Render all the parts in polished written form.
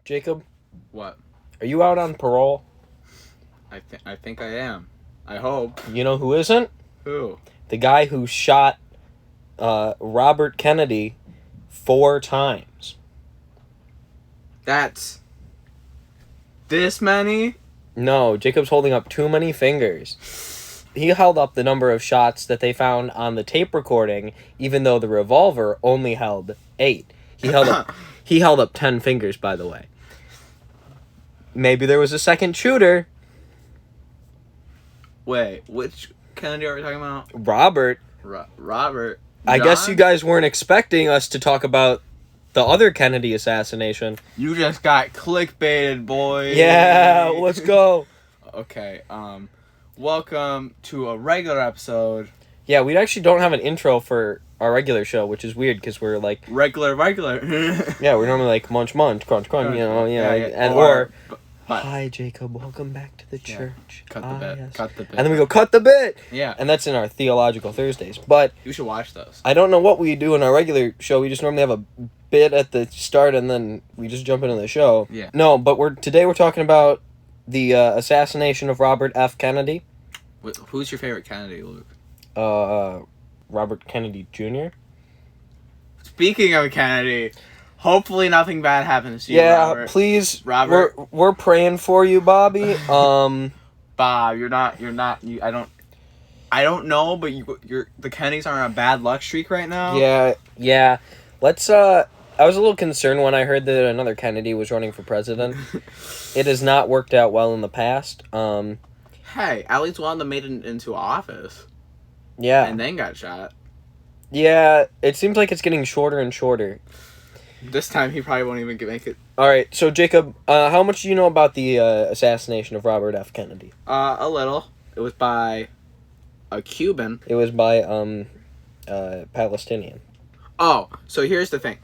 Jacob, What? are you out on parole? I think I am. I hope. You know who isn't? Who? The guy who shot Robert Kennedy 4 times. That's this many? No, Jacob's holding up too many fingers. He held up the number of shots that they found on the tape recording, even though the revolver only held 8. He held up 10 fingers, by the way. Maybe there was a second shooter. Wait, which Kennedy are we talking about? Robert. Robert. I guess John? you guys weren't expecting us to talk about the other Kennedy assassination. You just got clickbaited, boy. Yeah, let's go. Okay, welcome to a regular episode. Yeah, we actually don't have an intro for our regular show, which is weird because we're like... Regular. Yeah, we're normally like munch, munch, crunch, crunch, you know, Yeah. and But hi, Jacob, welcome back to the church. cut the bit. Yes. Cut the bit. And then we go, cut the bit! Yeah. And that's in our Theological Thursdays. But You should watch those. I don't know what we do in our regular show. We just normally have a bit at the start and then we just jump into the show. Yeah. No, but today we're talking about the assassination of Robert F. Kennedy. Who's your favorite Kennedy, Luke? Robert Kennedy Jr. Speaking of Kennedy, hopefully nothing bad happens to you, Yeah, Robert. please, Robert. We're praying for you, Bobby. Bob, you're not. I don't know, but you're the Kennedys are on a bad luck streak right now. Yeah. Let's. I was a little concerned when I heard that another Kennedy was running for president. It has not worked out well in the past. Hey, at least one of them made it into office. Yeah. And then got shot. Yeah, it seems like it's getting shorter and shorter. This time he probably won't even make it. All right, so Jacob, how much do you know about the assassination of Robert F. Kennedy? A little. It was by a Cuban. It was by Palestinian. Oh, so here's the thing.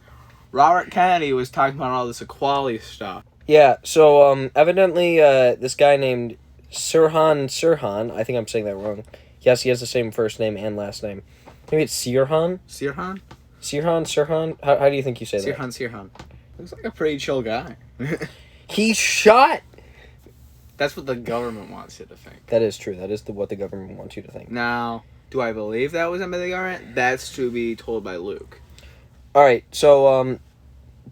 Robert Kennedy was talking about all this equality stuff. Yeah, so evidently this guy named Sirhan, I think I'm saying that wrong. Yes, he has the same first name and last name. Maybe it's Sirhan? Sirhan? Sirhan? How do you think you say that? Sirhan. Looks like a pretty chill guy. He shot! That's what the government wants you to think. That is true. That is what the government wants you to think. Now, do I believe that was by the government? That's to be told by Luke. All right, so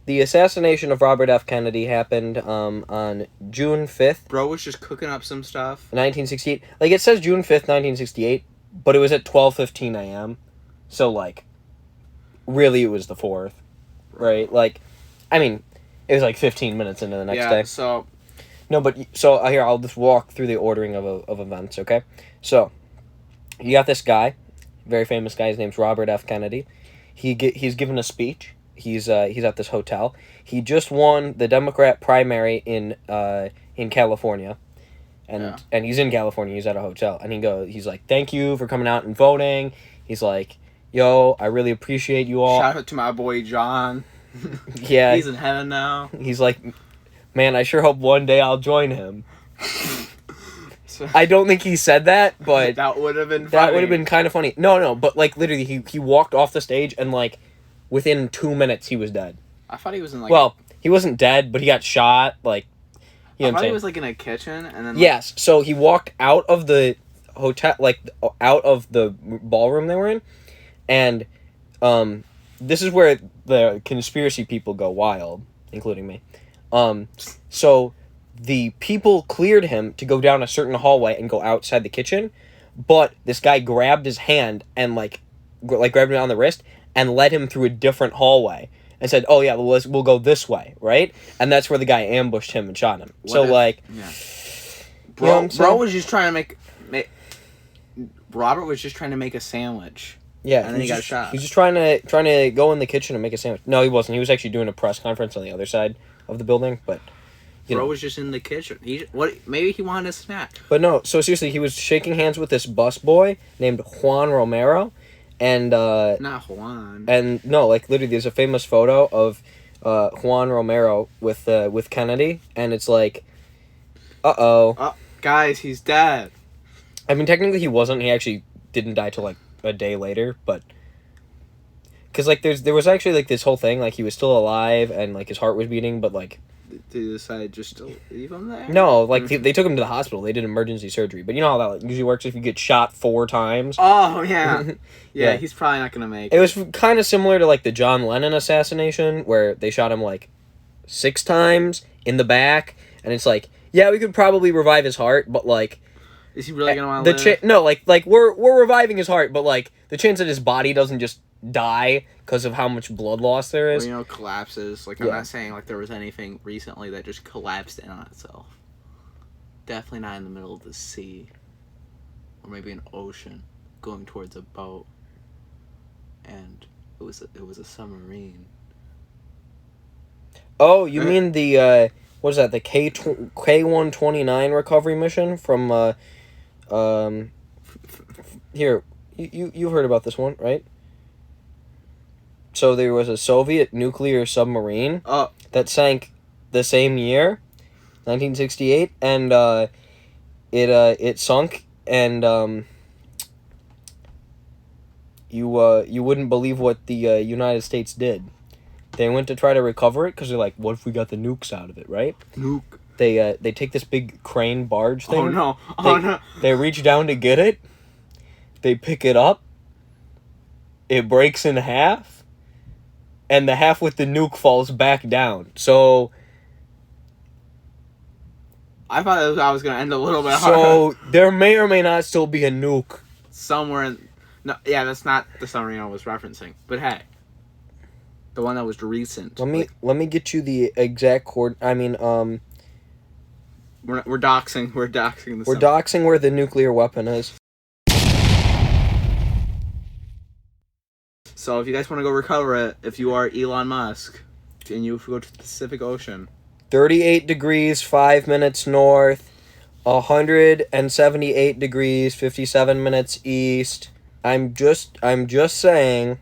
the assassination of Robert F. Kennedy happened on June 5th, Bro was just cooking up some stuff. 1968. Like, it says June 5th, 1968, but it was at 12:15 a.m. So, like, really it was the 4th, right? Like, I mean, it was like 15 minutes into the next day. So... No, but, so, here, I'll just walk through the ordering of events, okay? So, you got this guy, very famous guy, his name's Robert F. Kennedy. He's given a speech. He's at this hotel. He just won the Democrat primary in California, and he's in California. He's at a hotel, and he's like, "Thank you for coming out and voting." He's like, "Yo, I really appreciate you all." Shout out to my boy John. Yeah, He's in heaven now. He's like, "Man, I sure hope one day I'll join him." I don't think he said that, but that would have been funny. That would have been kind of funny. No, but like literally, he walked off the stage and like within 2 minutes he was dead. I thought he was in like. Well, he wasn't dead, but he got shot. Like, you know I what I'm thought he saying? was like in a kitchen and then. Yes, so he walked out of the hotel, like out of the ballroom they were in, and this is where the conspiracy people go wild, including me. So the people cleared him to go down a certain hallway and go outside the kitchen, but this guy grabbed his hand and like grabbed him on the wrist and led him through a different hallway and said, "Oh yeah, we'll go this way, right?" And that's where the guy ambushed him and shot him. Bro was just trying to make Robert was just trying to make a sandwich. Yeah, and then he got shot. He was just trying to go in the kitchen and make a sandwich. No, he wasn't. He was actually doing a press conference on the other side of the building, but. Bro was just in the kitchen. Maybe he wanted a snack. But no, so seriously, he was shaking hands with this busboy named Juan Romero, and not Juan. And no, like literally, there's a famous photo of Juan Romero with Kennedy, and it's like, guys, he's dead. I mean, technically, he wasn't. He actually didn't die till like a day later, but because like there was actually like this whole thing, like he was still alive and like his heart was beating, but like. they decide just to leave him there? No, like they took him to the hospital. They did emergency surgery. But you know how that like, usually works if you get shot 4 times. Oh yeah. Yeah. Yeah, he's probably not gonna make it. It was kind of similar to like the John Lennon assassination, where they shot him like 6 times in the back, and it's like, yeah, we could probably revive his heart, but like, is he really gonna want to live? No, like we're reviving his heart, but like the chance that his body doesn't just die because of how much blood loss there is. Or, collapses. Like I'm not saying like there was anything recently that just collapsed in on itself. Definitely not in the middle of the sea, or maybe an ocean, going towards a boat. And it was a submarine. Oh, you mean the what is that? The K-129 recovery mission from here. You've heard about this one, right? So there was a Soviet nuclear submarine that sank the same year, 1968, and it sunk, and you wouldn't believe what the United States did. They went to try to recover it because they're like, what if we got the nukes out of it, right? Nuke. They take this big crane barge thing. Oh no! No! They reach down to get it. They pick it up. It breaks in half, and the half with the nuke falls back down. So I thought I was gonna end a little bit harder. So there may or may not still be a nuke somewhere in... No, yeah, that's not the submarine I was referencing. But hey, the one that was recent. Let me get you the exact We're doxing. We're doxing the. We're doxing where the nuclear weapon is. So if you guys want to go recover it, if you are Elon Musk, and you go to the Pacific Ocean. 38 degrees, 5 minutes north, 178 degrees, 57 minutes east. I'm just saying.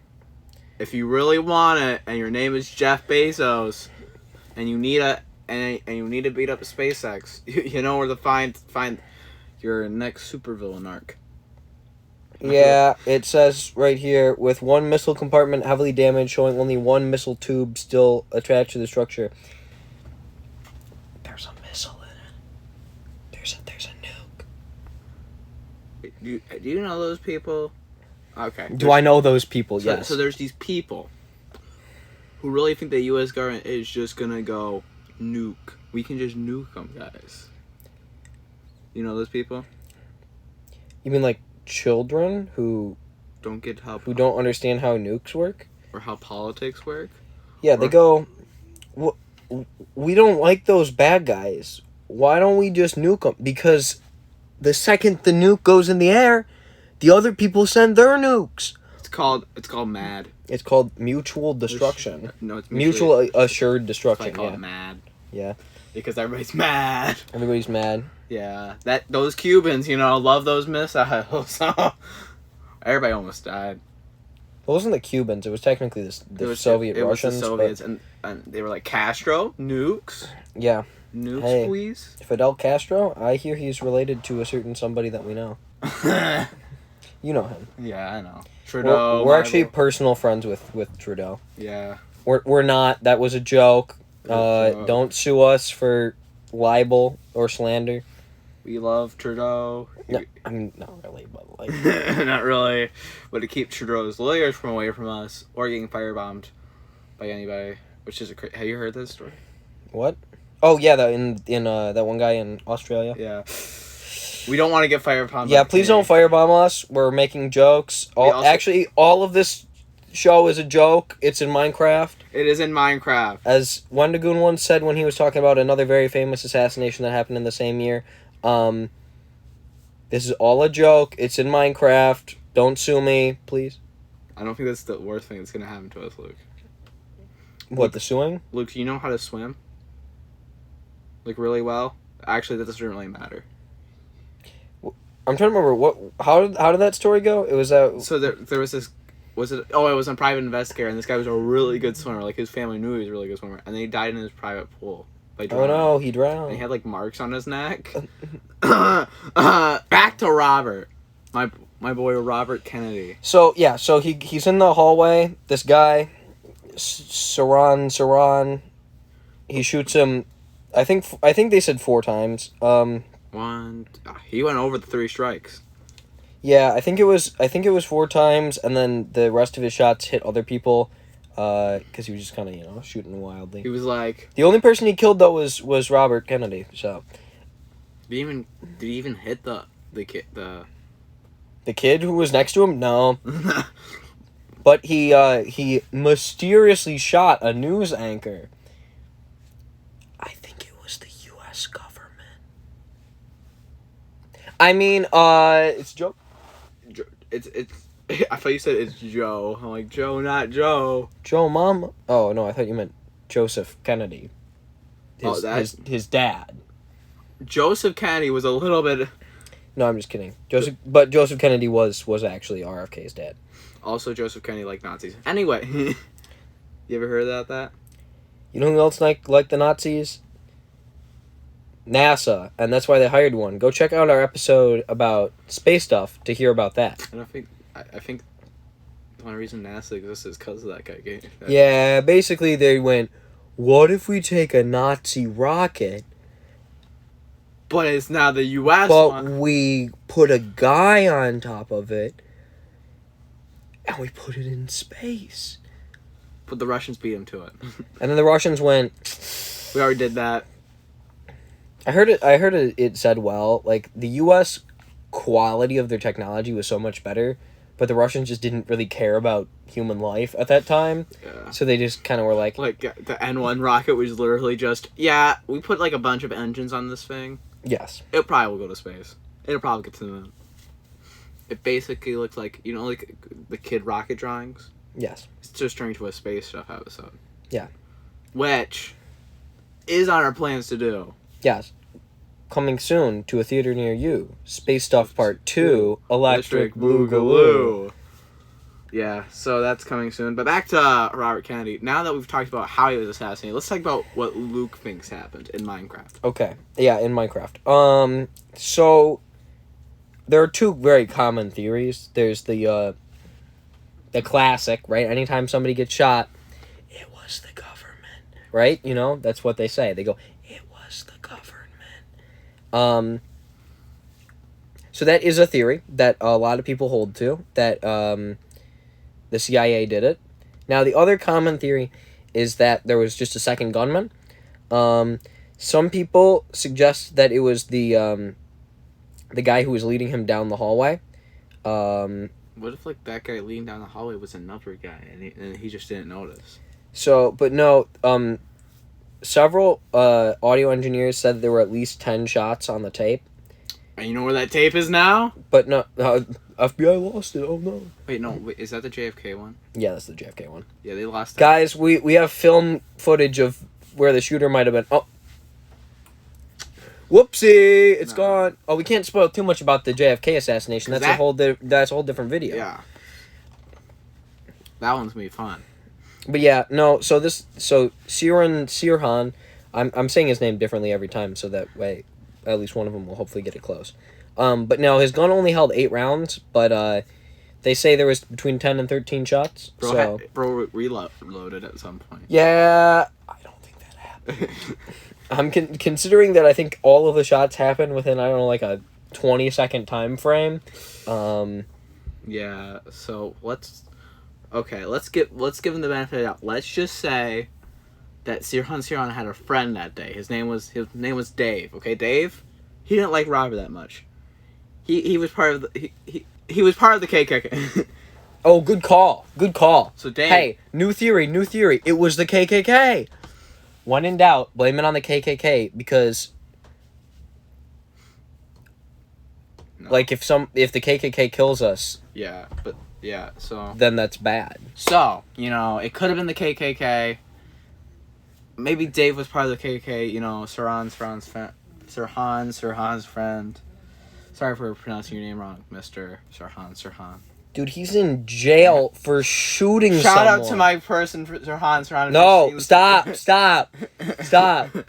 If you really want it, and your name is Jeff Bezos, and you need to beat up SpaceX, you know where to find your next supervillain arc. Yeah, it says right here, with one missile compartment heavily damaged, showing only one missile tube still attached to the structure. There's a missile in it. There's a nuke. Do you know those people? Okay. Do I know those people? Yes. So there's these people who really think the U.S. government is just gonna go nuke. We can just nuke them, guys. You know those people? You mean like children who don't get help, who don't understand how nukes work or how politics work? Yeah, they go, we don't like those bad guys. Why don't we just nuke them? Because the second the nuke goes in the air, the other people send their nukes. It's called MAD. It's called mutual destruction. No, it's mutual assured destruction. I call it MAD. Yeah. Because everybody's mad. Everybody's mad. Yeah. Those Cubans, love those missiles. Everybody almost died. It wasn't the Cubans. It was technically the Soviet Russians. It was the Soviets, and they were like, Castro? Nukes? Yeah. Nukes, please? Fidel Castro? I hear he's related to a certain somebody that we know. You know him. Yeah, I know. Trudeau. We're actually personal friends with Trudeau. Yeah. We're not. That was a joke. Don't sue us for libel or slander. We love Trudeau. No, I mean, not really, but like... Not really. But to keep Trudeau's lawyers away from us, or getting firebombed by anybody, which is have you heard this story? What? Oh, yeah, that one guy in Australia. Yeah. We don't want to get firebombed. Yeah, please don't firebomb us. We're making jokes. All of this show is a joke. It's in Minecraft. It is in Minecraft. As Wendigoon once said when he was talking about another very famous assassination that happened in the same year, this is all a joke. It's in Minecraft. Don't sue me, please. I don't think that's the worst thing that's going to happen to us, Luke. What, the suing? Luke, do you know how to swim? Like, really well? Actually, that doesn't really matter. I'm trying to remember how did that story go? It was so there was this. It was a private investigator, and this guy was a really good swimmer. Like, his family knew he was a really good swimmer, and then he died in his private pool by drowning. Oh no, he drowned. And he had like marks on his neck. Back to Robert, my boy Robert Kennedy. So yeah, he's in the hallway. This guy, Saran, he shoots him I think they said 4 times. He went over the 3 strikes. Yeah, I think it was 4 times, and then the rest of his shots hit other people, because he was just kind of shooting wildly. He was like, the only person he killed though was Robert Kennedy. So did he even hit the kid the kid who was next to him? No, but he mysteriously shot a news anchor. I think it was the U.S. government. I mean, it's Joe. It's I thought you said it's Joe. I'm like, Joe, not Joe. Joe, mom. Oh no, I thought you meant Joseph Kennedy. His dad. Joseph Kennedy was a little bit. No, I'm just kidding. Joseph Kennedy was actually RFK's dad. Also, Joseph Kennedy liked Nazis. Anyway, you ever heard about that? You know who else like the Nazis? NASA, and that's why they hired one. Go check out our episode about space stuff to hear about that. And I think the only reason NASA exists is because of that guy. Yeah, basically they went, what if we take a Nazi rocket, but it's now the U.S. but one. we put a guy on top of it, and we put it in space. But the Russians beat him to it. And then the Russians went, we already did that. I heard it said, well, like, the U.S. quality of their technology was so much better, but the Russians just didn't really care about human life at that time. Yeah. So they just kind of were like... Like, the N1 rocket was literally just, we put, like, a bunch of engines on this thing. Yes. It probably will go to space. It'll probably get to the moon. It basically looks like, like, the kid rocket drawings? Yes. It's just turned into a space stuff episode. Yeah. Which is on our plans to do. Yes. Coming soon to a theater near you. Space Stuff Part 2, Electric Boogaloo. Yeah, so that's coming soon. But back to Robert Kennedy. Now that we've talked about how he was assassinated, let's talk about what Luke thinks happened in Minecraft. Okay. Yeah, in Minecraft. So there are 2 very common theories. There's the classic, right? Anytime somebody gets shot, it was the government, right? That's what they say. They go, it was the government. So that is a theory that a lot of people hold to, that the CIA did it. Now, the other common theory is that there was just a second gunman. Some people suggest that it was the guy who was leading him down the hallway. What if, like, that guy leading down the hallway was another guy, and he just didn't notice? So, but no, several audio engineers said there were at least 10 shots on the tape. And you know where that tape is now? But no, FBI lost it. Oh no. Wait, is that the JFK one? Yeah, that's the JFK one. Yeah, they lost that. Guys, we have film footage of where the shooter might have been. Oh. Whoopsie! It's gone. Oh, we can't spoil too much about the JFK assassination. That's a whole different video. Yeah. That one's gonna be fun. But yeah, no. So Sirhan, I'm saying his name differently every time, so that way, at least one of them will hopefully get it close. But no, his gun only held 8 rounds, but they say there was between 10 and 13 shots. Bro reloaded at some point. Yeah, I don't think that happened. I'm considering that I think all of the shots happened within, I don't know, like a 20-second time frame. Yeah. So let's give him the benefit of the doubt. Let's just say that Sirhan had a friend that day. His name was Dave. Okay, Dave. He didn't like Robert that much. He was part of the he was part of the KKK. Oh, good call. So Dave. Hey, new theory. It was the KKK. When in doubt, blame it on the KKK, because like if the KKK kills us, so then that's bad. So, it could have been the KKK. Maybe Dave was part of the KKK, Sirhan's friend. Sorry for pronouncing your name wrong, Mr. Sirhan. Dude, he's in jail for shooting someone. Shout out to my person, Sirhan. No, stop.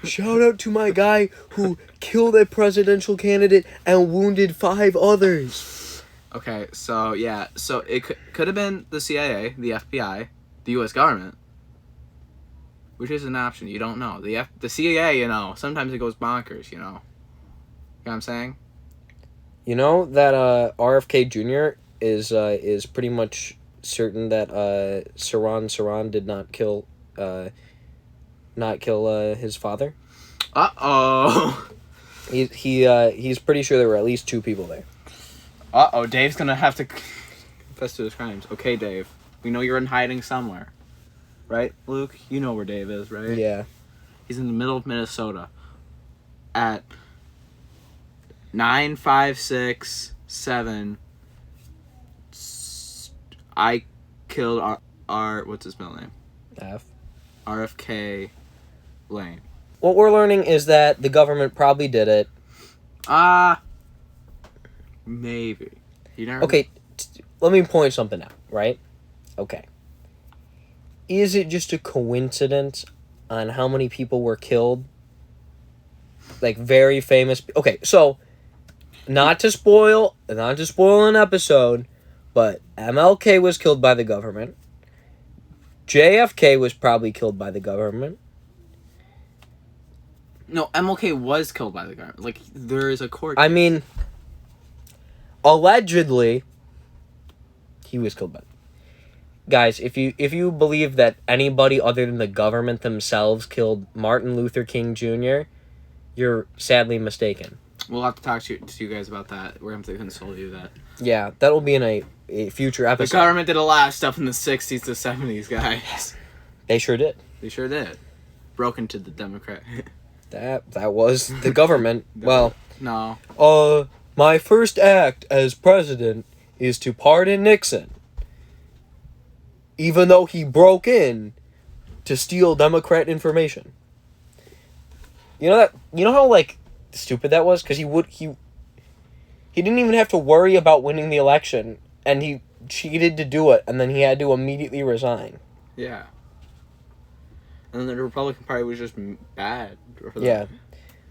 Shout out to my guy who killed a presidential candidate and wounded 5 others. Okay, so yeah, it could have been the CIA, the FBI, the U.S. government. which is an option. You don't know. The CIA, you know, sometimes it goes bonkers, you know. You know what I'm saying? You know that RFK Jr. is pretty much certain that Saran did not kill his father. Uh-oh. He's pretty sure there were at least 2 people there. Uh-oh, Dave's gonna have to confess to his crimes. Okay, Dave. We know you're in hiding somewhere. Right, Luke? You know where Dave is, right? Yeah. He's in the middle of Minnesota at 9567. I killed our what's his middle name? RFK Lane. What we're learning is that the government probably did it. Maybe. You never. Okay, let me point something out, right? Okay. Is it just a coincidence on how many people were killed? Like, very famous... Okay, so, not to spoil an episode, but MLK was killed by the government. JFK was probably killed by the government. No, MLK was killed by the government. Like, there is a court I case. mean, allegedly, he was killed by... Guys, if you believe that anybody other than the government themselves killed Martin Luther King Jr., you're sadly mistaken. We'll have to talk to you guys about that. We're going to have to console you that. Yeah, that will be in a future episode. The government did a lot of stuff in the 60s to 70s, guys. They sure did. They sure did. Broke into the Democrat. That was the government. Well, no. My first act as president is to pardon Nixon. Even though he broke in to steal Democrat information. You know how like stupid that was? Because he didn't even have to worry about winning the election, and he cheated to do it, and then he had to immediately resign. Yeah. And then the Republican Party was just bad. Yeah.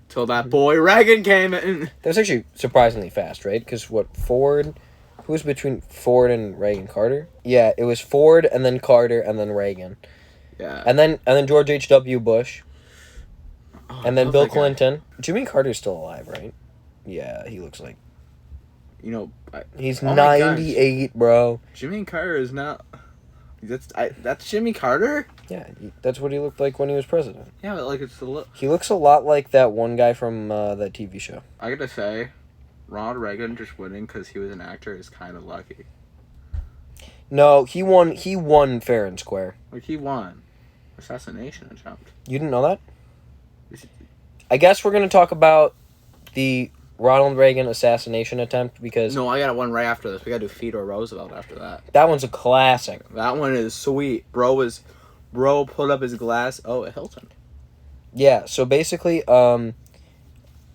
Till that boy Reagan came in. That was actually surprisingly fast, right? Because Ford... Who was between Ford and Reagan? Carter? Yeah, it was Ford, and then Carter, and then Reagan. Yeah. And then George H.W. Bush. Oh, and then Bill Clinton. Jimmy Carter's still alive, right? Yeah, he looks like... You know... He's 98, bro. Jimmy Carter is not... That's Jimmy Carter? Yeah, that's what he looked like when he was president. Yeah, but like it's a look. He looks a lot like that one guy from that TV show. I gotta say, Ronald Reagan just winning because he was an actor is kind of lucky. No, he won fair and square. Like, he won. Assassination attempt. You didn't know that? I guess we're going to talk about the Ronald Reagan assassination attempt because... No, I got one right after this. We got to do Theodore Roosevelt after that. That one's a classic. That one is sweet. Bro pulled up his glass. Oh, at Hilton. Yeah, so basically,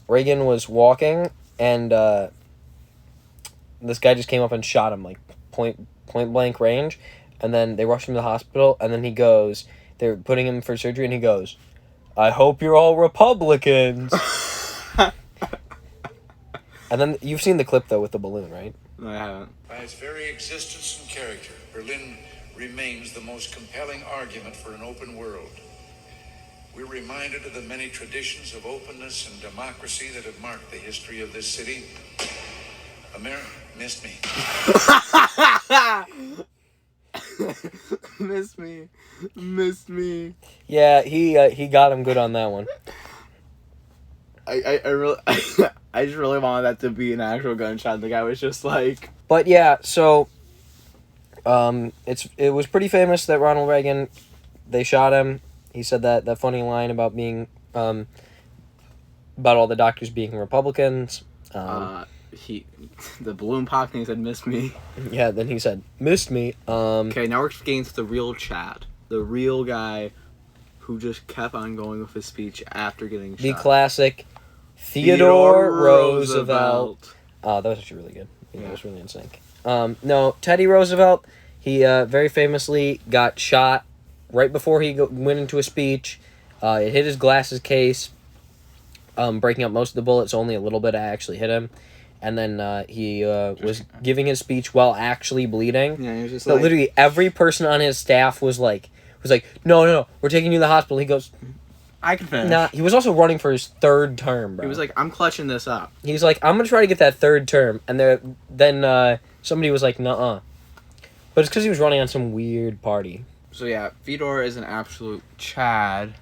Reagan was walking, and this guy just came up and shot him, like, point blank range, and then they rushed him to the hospital, and then he goes, they're putting him for surgery, and he goes, "I hope you're all Republicans." And then, you've seen the clip, though, with the balloon, right? No, I haven't. By its very existence and character, Berlin remains the most compelling argument for an open world. We're reminded of the many traditions of openness and democracy that have marked the history of this city. America missed me. Missed me. Yeah, he got him good on that one. I really I just really wanted that to be an actual gunshot. The guy was just like... But yeah, so it was pretty famous that Ronald Reagan, they shot him. He said that funny line about being about all the doctors being Republicans. The balloon popped and he said, "Missed me." Yeah, then he said, "Missed me." Okay, now we're getting to the real Chad, the real guy who just kept on going with his speech after getting shot. The classic Theodore Roosevelt. Oh, that was actually really good. Yeah, that was really in sync. No, Teddy Roosevelt, he very famously got shot right before he went into a speech. It hit his glasses case, breaking up most of the bullets. Only a little bit actually hit him. And then he was giving his speech while actually bleeding. Yeah, he was just so literally every person on his staff was like, was like, no, we're taking you to the hospital. He goes, I can finish. nah. He was also running for his third term, bro. He was like, I'm clutching this up. He was like, I'm gonna try to get that third term, and then somebody was like, nuh-uh. But it's because he was running on some weird party. So yeah, Fedor is an absolute Chad.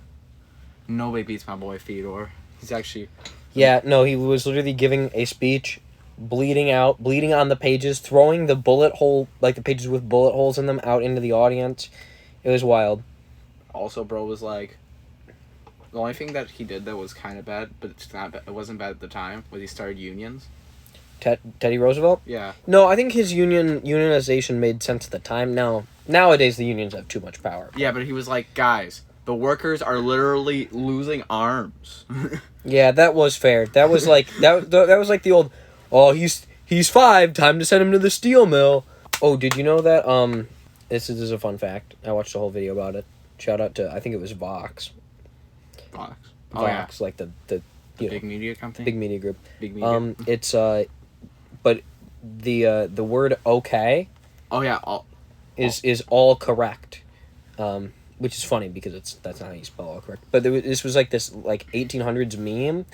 Nobody beats my boy Fedor. He's actually... Yeah, no, he was literally giving a speech, bleeding on the pages, throwing the the pages with bullet holes in them out into the audience. It was wild. Also, bro was like... The only thing that he did that was kind of bad, but it wasn't bad at the time, was he started unions. Teddy Roosevelt? Yeah. No, I think his unionization made sense at the time. Nowadays the unions have too much power. Yeah, but he was like, guys, the workers are literally losing arms. Yeah, that was fair. That was like that was like the old, oh, he's 5, time to send him to the steel mill. Oh, did you know that this is a fun fact. I watched a whole video about it. Shout out to, I think it was Vox. Vox. Vox, like the big media company. Big media group. Big media. It's but the word okay. Oh yeah. Is all correct, which is funny because that's not how you spell all correct. But this was like this like 1800s meme,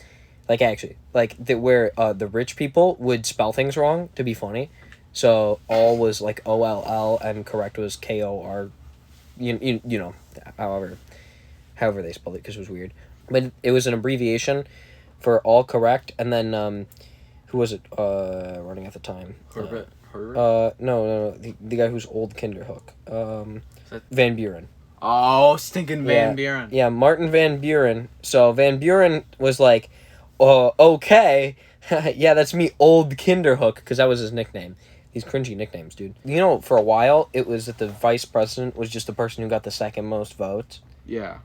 like actually like where the rich people would spell things wrong to be funny, so all was like OLL and correct was KOR, you know, however they spelled it because it was weird, but it was an abbreviation for all correct, and then who was it running at the time? Herbert. No, the guy who's old Kinderhook. Van Buren. Oh, stinking Van Buren. Yeah, Martin Van Buren. So Van Buren was like, okay, yeah, that's me, old Kinderhook, because that was his nickname. These cringy nicknames, dude. You know, for a while, it was that the vice president was just the person who got the second most votes. Yeah.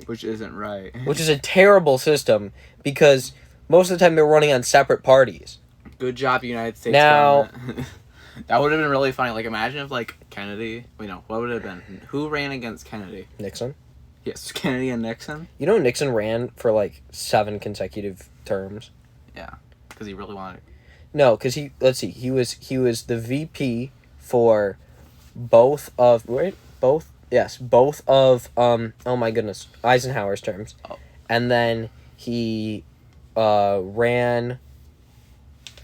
Which isn't right. Which is a terrible system, because most of the time they were running on separate parties. Good job, United States Now, government. That would have been really funny. Like, imagine if, like, Kennedy... Wait, no. What would it have been? Who ran against Kennedy? Nixon. Yes, Kennedy and Nixon. You know Nixon ran for, like, 7 consecutive terms? Yeah. Because he really wanted... No, because he was the VP for both of... Right? Both? Yes, both of, oh my goodness, Eisenhower's terms. Oh. And then he ran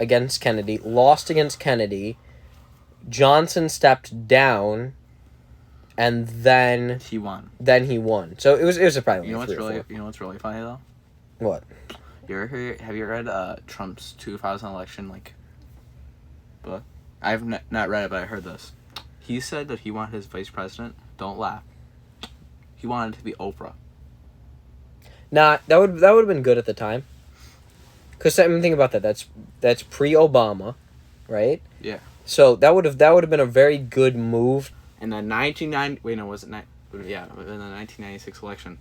against Kennedy, lost against Kennedy, Johnson stepped down, and then he won. So it was surprising. You know what's really funny though? What? Have you read Trump's 2000 election book? I've not read it, but I heard this. He said that he wanted his vice president. Don't laugh. He wanted it to be Oprah. Nah, that would have been good at the time. Cause I mean, think about that. That's pre-Obama, right? Yeah. So that would have been a very good move. In the 1990, wait, no, was it yeah, in the 1996 election.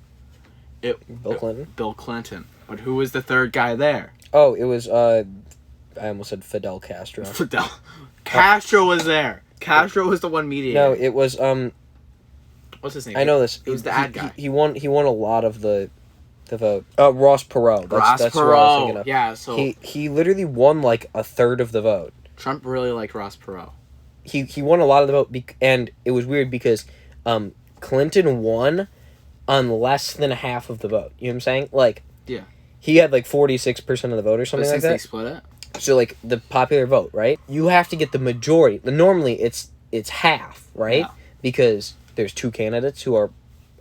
Bill Clinton. Bill Clinton. But who was the third guy there? Oh, it was I almost said Fidel Castro. Castro was there. Castro was the one mediator. No, it was what's his name? I know this. It was the ad guy. He won a lot of the vote. Ross Perot. That's what I was thinking of. Yeah, so he literally won like a third of the vote. Trump really liked Ross Perot. He won a lot of the vote, and it was weird because Clinton won on less than half of the vote. You know what I'm saying? Like, yeah, he had like 46% of the vote or something like that. They split it. So like the popular vote, right? You have to get the majority. Normally it's half, right? Yeah. Because there's 2 candidates who are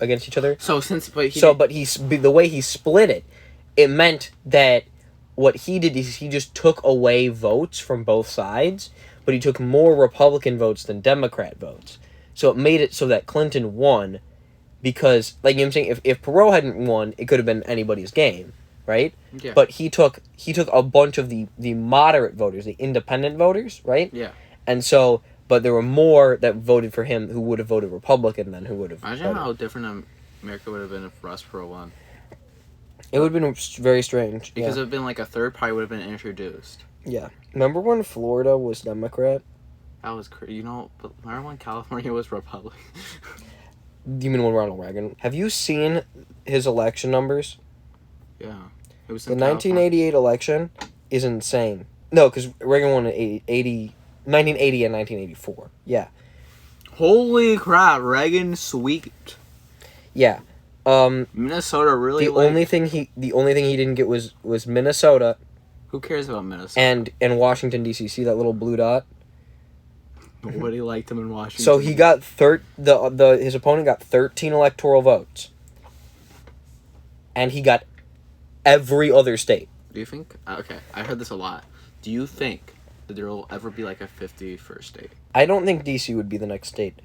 against each other. But the way he split it, it meant that what he did is he just took away votes from both sides, but he took more Republican votes than Democrat votes. So it made it so that Clinton won because, like, you know what I'm saying, if Perot hadn't won, it could have been anybody's game, right? Yeah. But he took a bunch of the moderate voters, the independent voters, right? Yeah. And so, but there were more that voted for him who would have voted Republican than who would have Imagine how different America would have been if Ross Perot won. It would have been very strange. Because it would have been like a third party would have been introduced. Yeah. Remember when Florida was Democrat? That was crazy. You know, but remember when California was Republican? You mean when Ronald Reagan? Have you seen his election numbers? Yeah. It was the 1988 election is insane. No, because Reagan won in 1980 and 1984. Yeah. Holy crap, Reagan sweet. Yeah. Minnesota really the only thing he didn't get was Minnesota. Who cares about Minnesota? And Washington D.C. See that little blue dot? Nobody liked him in Washington. So he got his opponent got 13 electoral votes. And he got every other state. Do you think? Okay, I heard this a lot. Do you think that there will ever be like a 51st state? I don't think D.C. would be the next state.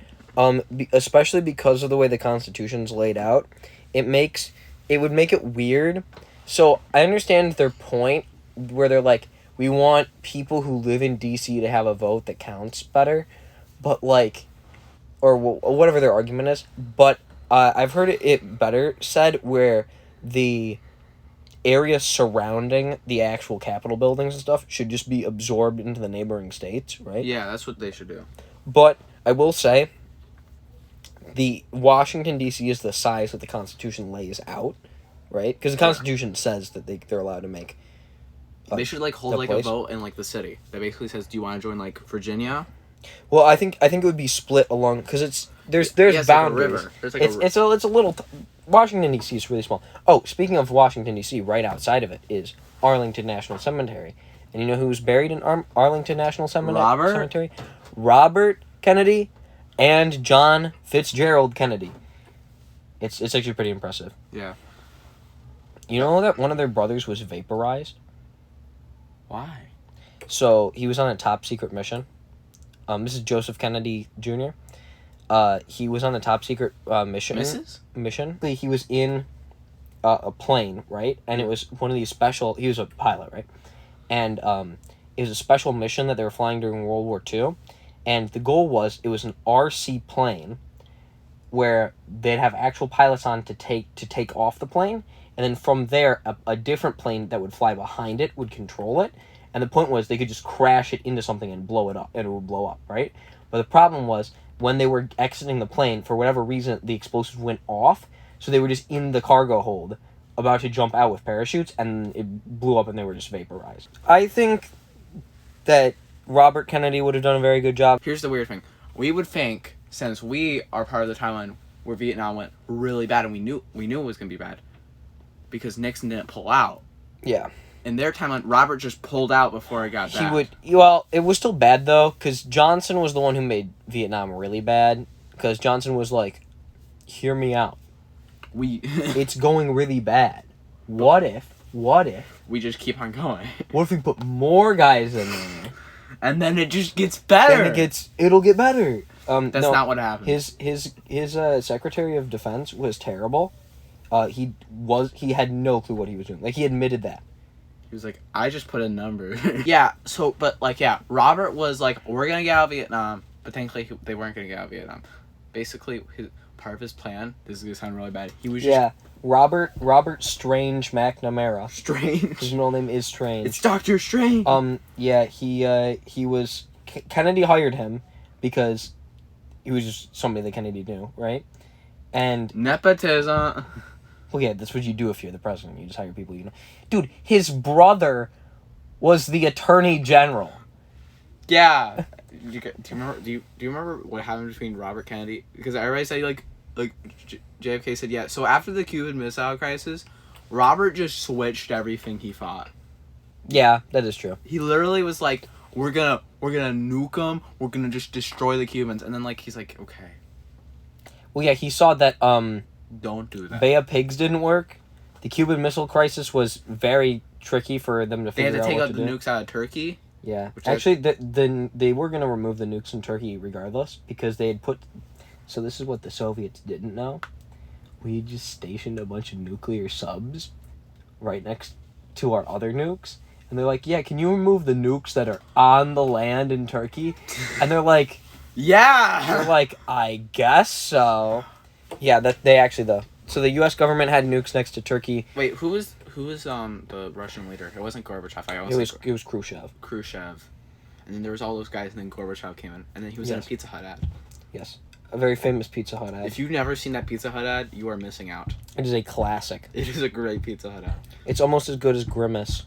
Especially because of the way the Constitution's laid out. It would make it weird. So I understand their point where they're like, we want people who live in D.C. to have a vote that counts better. But like, or whatever their argument is. But I've heard it better said where the area surrounding the actual Capitol buildings and stuff should just be absorbed into the neighboring states, right? Yeah, that's what they should do. But I will say, the Washington, D.C. is the size that the Constitution lays out, right? Because the Constitution says that they're allowed to make... they should like hold like a vote in like the city that basically says, do you want to join like Virginia? Well, I think it would be split along... Because there's boundaries. Like a river. There's like it's a little... Washington, D.C. is really small. Oh, speaking of Washington, D.C., right outside of it is Arlington National Cemetery. And you know who's buried in Arlington National Cemetery? Robert Kennedy and John Fitzgerald Kennedy. It's actually pretty impressive. Yeah. You know that one of their brothers was vaporized? Why? So, he was on a top secret mission. This is Joseph Kennedy Jr. He was on a top secret mission. Mission. He was in a plane, right? And it was one of these special... He was a pilot, right? And it was a special mission that they were flying during World War II. And the goal was, it was an RC plane where they'd have actual pilots on to take off the plane. And then from there, a different plane that would fly behind it would control it. And the point was, they could just crash it into something and blow it up, and it would blow up, right? But the problem was, when they were exiting the plane, for whatever reason, the explosives went off, so they were just in the cargo hold, about to jump out with parachutes, and it blew up and they were just vaporized. I think that Robert Kennedy would have done a very good job. Here's the weird thing. We would think, since we are part of the timeline where Vietnam went really bad, and we knew it was going to be bad, because Nixon didn't pull out. Yeah. In their timeline, Robert just pulled out before it got bad. Well, it was still bad, though, because Johnson was the one who made Vietnam really bad, because Johnson was like, hear me out. It's going really bad. What if we just keep on going? What if we put more guys in there? And then it just gets better. Then it'll get better. That's not what happened. His Secretary of Defense was terrible. He had no clue what he was doing. Like, he admitted that. He was like, I just put a number. Robert was like, we're gonna get out of Vietnam, but thankfully they weren't gonna get out of Vietnam. Basically, part of his plan, this is gonna sound really bad, he was just... Robert Strange McNamara. Strange? His middle name is Strange. It's Dr. Strange! He was... Kennedy hired him because he was just somebody that Kennedy knew, right? And... Nepotism. Well, yeah, that's what you do if you're the president. You just hire people you know. Dude, his brother was the Attorney General. Yeah. Do you remember what happened between Robert Kennedy? Because everybody said like JFK said yeah. So after the Cuban Missile Crisis, Robert just switched everything he fought. Yeah, that is true. He literally was like, we're gonna nuke them. We're gonna just destroy the Cubans, and then like he's like, okay. Well, yeah, he saw that don't do that. Bay of Pigs didn't work. The Cuban Missile Crisis was very tricky for them to figure out what to do. They had to take out the nukes out of Turkey. Yeah. Actually, they were going to remove the nukes in Turkey regardless, because they had put... So this is what the Soviets didn't know. We just stationed a bunch of nuclear subs right next to our other nukes. And they're like, yeah, can you remove the nukes that are on the land in Turkey? And they're like... Yeah! They're like, I guess so. Yeah, that they actually, though. So the U.S. government had nukes next to Turkey. Wait, who was the Russian leader? It wasn't Gorbachev. It was Khrushchev. Khrushchev. And then there was all those guys, and then Gorbachev came in. And then he was in a Pizza Hut ad. Yes. A very famous Pizza Hut ad. If you've never seen that Pizza Hut ad, you are missing out. It is a classic. It is a great Pizza Hut ad. It's almost as good as Grimace.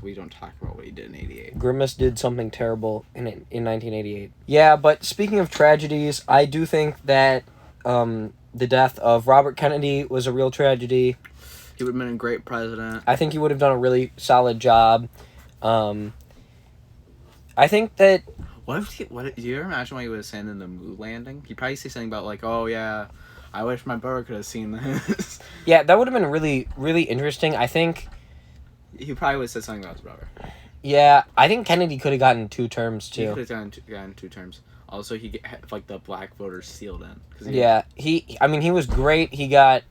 we don't talk about what he did in '88. Grimace did something terrible in 1988. Yeah, but speaking of tragedies, I do think that the death of Robert Kennedy was a real tragedy. He would have been a great president. I think he would have done a really solid job. I think that... Do you ever imagine what he would have said in the moon landing? He'd probably say something about, like, oh, yeah, I wish my brother could have seen this. Yeah, that would have been really, really interesting. I think... He probably would have said something about his brother. Yeah, I think Kennedy could have gotten 2 terms, too. He could have gotten 2 terms. Also, he get, like, the black voters sealed in. Yeah, he was great. He got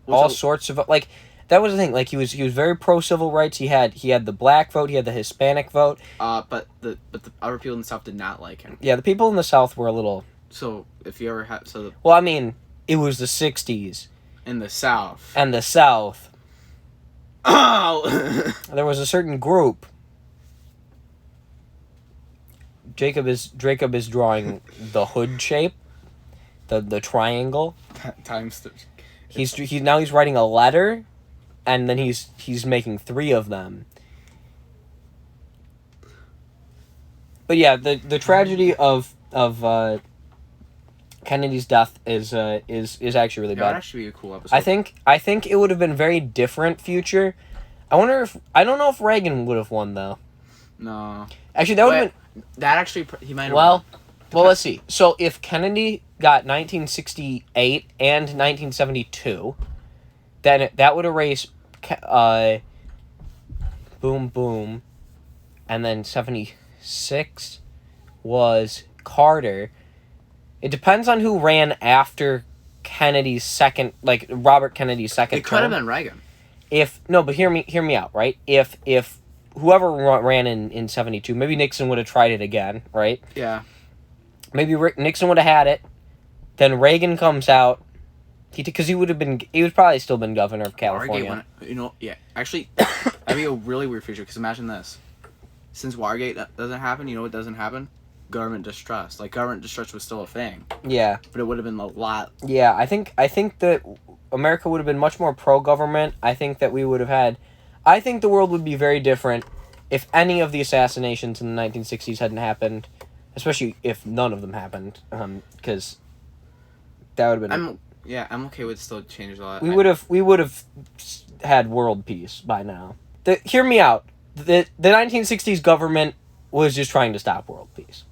all sorts of... Like, that was the thing. Like, he was very pro-civil rights. He had the black vote. He had the Hispanic vote. But the other people in the South did not like him. Yeah, the people in the South were a little... So, if you ever had... Well, I mean, it was the 60s. In the South. And the South. Oh! There was a certain group. Jacob is drawing the hood shape. The triangle. Times... He's writing a letter, and then he's making 3 of them. But yeah, the tragedy of Kennedy's death is actually really bad. That would actually be a cool episode. I think it would have been very different future. I don't know if Reagan would have won though. No. Actually, that would have been. That actually he might have. Well, let's see. So if Kennedy got 1968 and 1972, then that would erase boom boom, and then 76 was Carter. It depends on who ran after Kennedy's second, like Robert Kennedy's second. It could have been Reagan. But hear me out, right? If whoever ran in 72, maybe Nixon would have tried it again, right? Yeah. Maybe Nixon would have had it. Then Reagan comes out. Because he would probably still been governor of California. Yeah. Actually, that'd be a really weird future. Because imagine this: since Watergate doesn't happen, you know what doesn't happen? Government distrust. Like government distrust was still a thing. Yeah. But it would have been a lot. Yeah, I think that America would have been much more pro-government. I think that we would have had. I think the world would be very different if any of the assassinations in the 1960s hadn't happened, especially if none of them happened, because that would have been. I'm okay with still changes a lot. We would have had world peace by now. Hear me out. The 1960s government was just trying to stop world peace,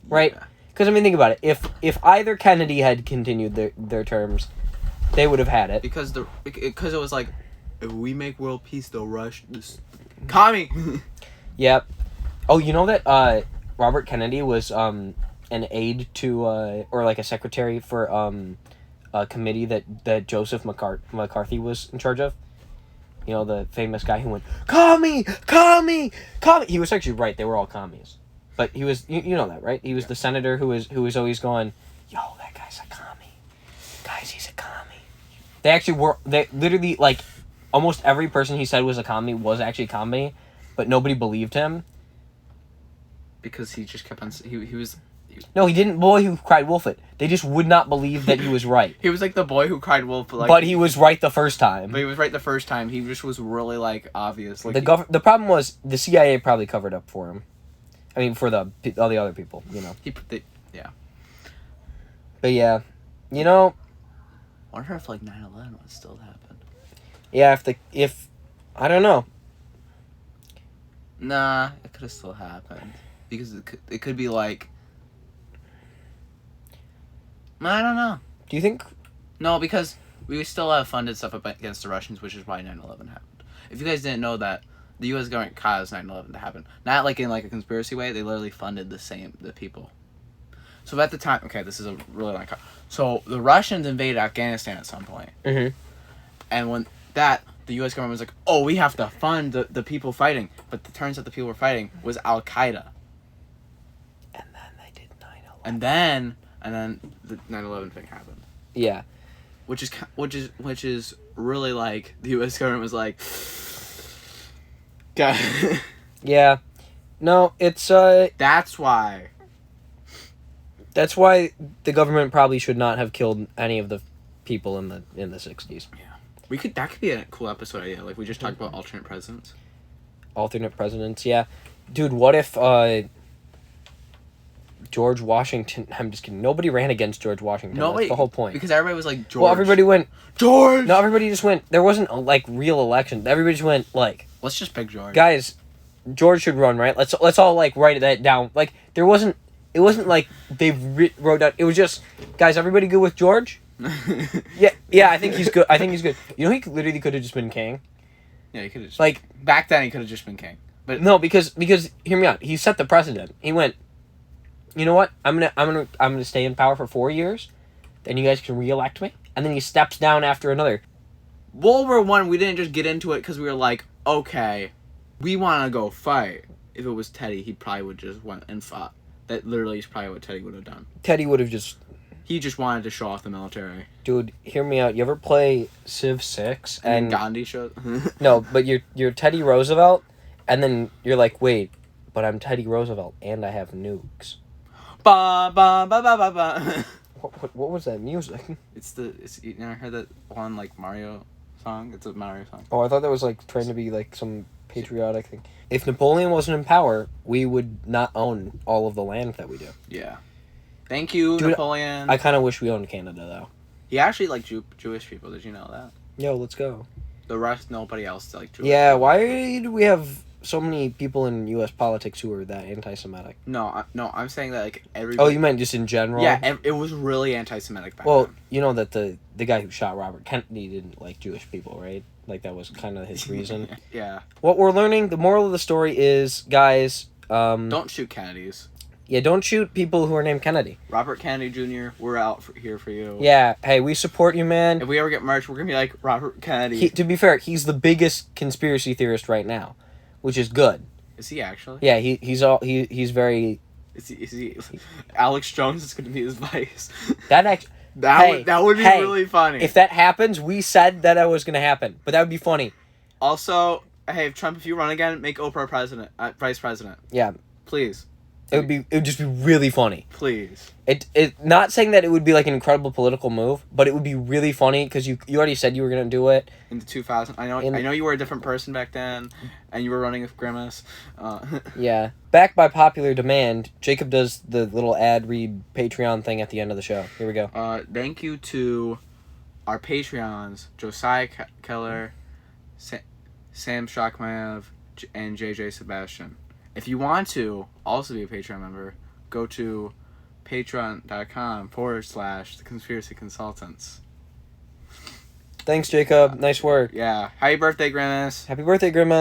right? Because I mean, think about it. If either Kennedy had continued their terms, they would have had it. Because it was like, if we make world peace, they'll rush this commie. Yep. Oh, you know that Robert Kennedy was an aide to or like a secretary for a committee that Joseph McCarthy was in charge of. You know, the famous guy who went, "Commie, commie, commie." He was actually right; they were all commies. But he was, you know that, right? He was the senator who was always going, "Yo, that guy's a commie. Guys, he's a commie." They literally, like, almost every person he said was a commie was actually a commie, but nobody believed him. Because he just kept on, he was... No, he didn't. Boy who cried wolf it. They just would not believe that he was right. He was like the boy who cried wolf, but he was right the first time. But he was right the first time. He just was really, like, obvious. Like, the problem was the CIA probably covered up for him. I mean, for all the other people, you know. Yeah. But yeah, you know. I wonder if, like, 9/11 would still happen. Yeah, if I don't know. Nah, it could have still happened because it could be like. I don't know. Do you think? No, because we still have funded stuff against the Russians, which is why 9/11 happened. If you guys didn't know that, the U.S. government caused 9/11 to happen. Not like in like a conspiracy way. They literally funded the people. So at the time, okay, this is a really long. So the Russians invaded Afghanistan at some point. Mm-hmm. And when the U.S. government was like, "Oh, we have to fund the people fighting," but it turns out the people were fighting was Al Qaeda. And then they did 9/11. And then the 9/11 thing happened. Yeah. Which is really like the U.S. government was like, God. Yeah. No, it's That's why. That's why the government probably should not have killed any of the people in the 60s. Yeah. That could be a cool episode idea. Like we just talked about alternate presidents. alternate presidents. Yeah, dude. What if George Washington? I'm just kidding. Nobody ran against George Washington. Nobody, That's the whole point. Because everybody was like, George. Well, everybody went. George! No, everybody just went. There wasn't a, like, real election. Everybody just went, like, Let's just pick George. guys, George should run, right? Let's all, like, write that down. Like, there wasn't. It wasn't like they wrote down. It was just, guys, everybody good with George? Yeah. I think he's good. You know, he literally could have just been king. Yeah, he could have just... Like, back then, he could have just been king. But no, because hear me out. He set the precedent. He went, you know what? I'm gonna stay in power for 4 years. Then you guys can reelect me. And then he steps down after another. World War One, we didn't just get into it because we were like, okay, we want to go fight. If it was Teddy, he probably would just went and fought. That literally is probably what Teddy would have done. Teddy would have just... He just wanted to show off the military. Dude, hear me out. You ever play Civ 6? And Gandhi showed... No, but you're Teddy Roosevelt, and then you're like, wait, but I'm Teddy Roosevelt, and I have nukes. Ba ba ba ba ba ba. What was that music? It's you never heard that one like Mario song? It's a Mario song. Oh, I thought that was like trying to be like some patriotic thing. If Napoleon wasn't in power, we would not own all of the land that we do. Yeah. Thank you, Dude, Napoleon. I kind of wish we owned Canada, though. He actually liked Jewish people. Did you know that? Yo, let's go. The rest, nobody else liked Jewish Yeah, people. why do we have so many people in U.S. politics who are that anti-Semitic? No, I'm saying that like everybody... Oh, you meant just in general? Yeah, it was really anti-Semitic back Well, then. you know that the guy who shot Robert Kennedy didn't like Jewish people, right? Like, that was kind of his reason. Yeah. What we're learning, the moral of the story is, guys... Don't shoot Kennedys. Yeah, don't shoot people who are named Kennedy. Robert Kennedy Jr., we're out here for you. Yeah, hey, we support you, man. If we ever get merch, we're going to be like, Robert Kennedy. To be fair, he's the biggest conspiracy theorist right now, which is good. Is he actually? Yeah, he's very... Is he Alex Jones is going to be his vice. That would be really funny. If that happens, we said that was going to happen, but that would be funny. Also, hey, Trump, if you run again, make Oprah vice president. Yeah. Please. It would just be really funny. Please. It not saying that it would be like an incredible political move, but it would be really funny because you already said you were gonna do it. In the 2000, I know you were a different person back then, and you were running with Grimace. Yeah. Back by popular demand, Jacob does the little ad read Patreon thing at the end of the show. Here we go. Thank you to our Patreons, Josiah Keller, Sam Shockmayev, and JJ Sebastian. If you want to also be a Patreon member, go to patreon.com/The Conspiracy Consultants. Thanks, Jacob. Nice work. Yeah. Happy birthday, Grimace. Happy birthday, Grimace.